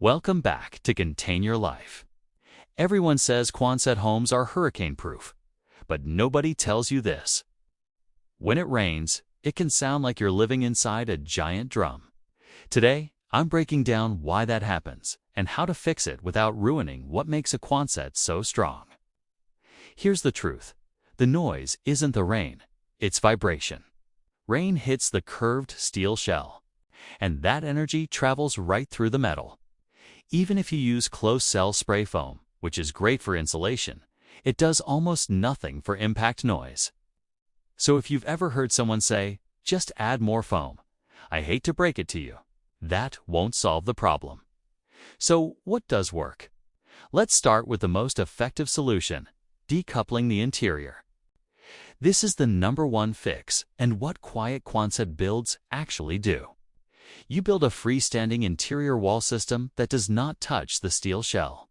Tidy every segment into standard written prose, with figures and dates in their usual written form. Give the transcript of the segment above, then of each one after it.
Welcome back to Contain Your Life. Everyone says Quonset homes are hurricane-proof, but nobody tells you this. When it rains, it can sound like you're living inside a giant drum. Today, I'm breaking down why that happens and how to fix it without ruining what makes a Quonset so strong. Here's the truth. The noise isn't the rain, it's vibration. Rain hits the curved steel shell, and that energy travels right through the metal. Even if you use closed-cell spray foam, which is great for insulation, it does almost nothing for impact noise. So if you've ever heard someone say, "Just add more foam," I hate to break it to you, that won't solve the problem. So what does work? Let's start with the most effective solution: decoupling the interior. This is the #1 fix and what quiet Quonset builds actually do. You build a freestanding interior wall system that does not touch the steel shell.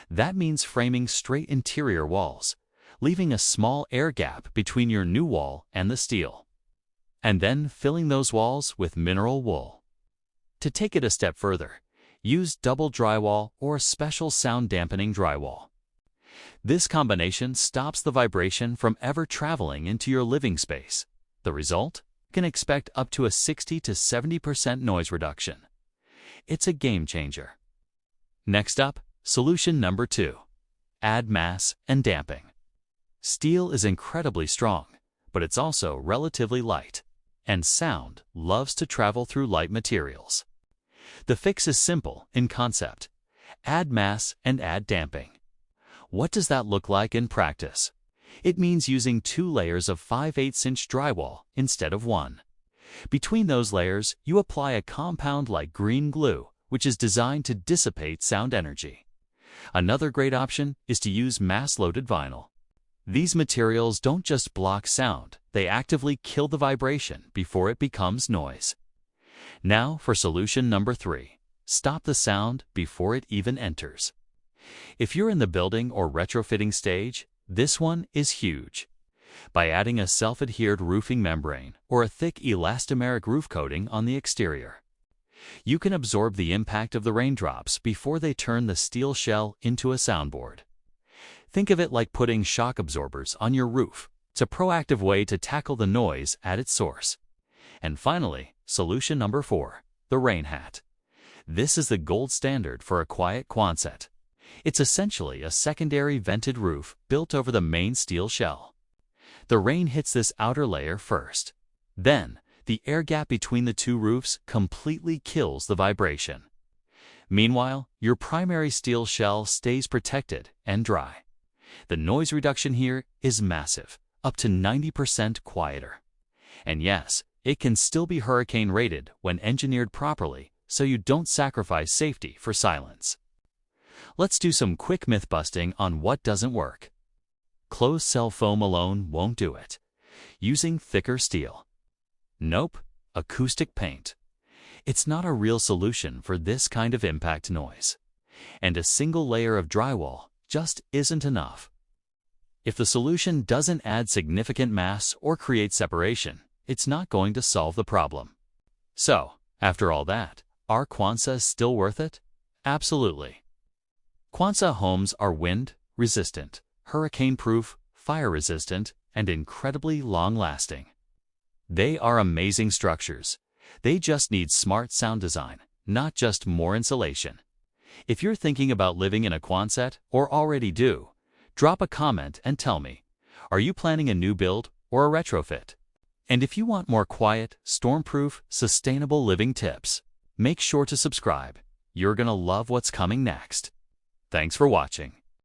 That means framing straight interior walls, leaving a small air gap between your new wall and the steel, and then filling those walls with mineral wool. To take it a step further, use double drywall or a special sound-dampening drywall. This combination stops the vibration from ever traveling into your living space. The result? You can expect up to a 60 to 70% noise reduction. It's a game changer. Next up, solution number 2. Add mass and damping. Steel is incredibly strong, but it's also relatively light, and sound loves to travel through light materials. The fix is simple in concept. Add mass and add damping. What does that look like in practice? It means using 2 layers of 5/8" drywall instead of 1. Between those layers, you apply a compound like green glue, which is designed to dissipate sound energy. Another great option is to use mass-loaded vinyl. These materials don't just block sound, they actively kill the vibration before it becomes noise. Now for solution number 3. Stop the sound before it even enters. If you're in the building or retrofitting stage, this one is huge. By adding a self-adhered roofing membrane or a thick elastomeric roof coating on the exterior, you can absorb the impact of the raindrops before they turn the steel shell into a soundboard. Think of it like putting shock absorbers on your roof. It's a proactive way to tackle the noise at its source. And finally, solution number 4, the rain hat. This is the gold standard for a quiet Quonset. It's essentially a secondary vented roof built over the main steel shell. The rain hits this outer layer first. Then, the air gap between the 2 roofs completely kills the vibration. Meanwhile, your primary steel shell stays protected and dry. The noise reduction here is massive, up to 90% quieter. And yes, it can still be hurricane rated when engineered properly, so you don't sacrifice safety for silence. Let's do some quick myth busting on what doesn't work. Closed-cell foam alone won't do it. Using thicker steel. Nope, acoustic paint. It's not a real solution for this kind of impact noise. And a single layer of drywall just isn't enough. If the solution doesn't add significant mass or create separation, it's not going to solve the problem. So, after all that, are Quonsets still worth it? Absolutely. Quonset homes are wind-resistant, hurricane-proof, fire-resistant, and incredibly long-lasting. They are amazing structures. They just need smart sound design, not just more insulation. If you're thinking about living in a Quonset or already do, drop a comment and tell me, are you planning a new build or a retrofit? And if you want more quiet, storm-proof, sustainable living tips, make sure to subscribe. You're gonna love what's coming next. Thanks for watching.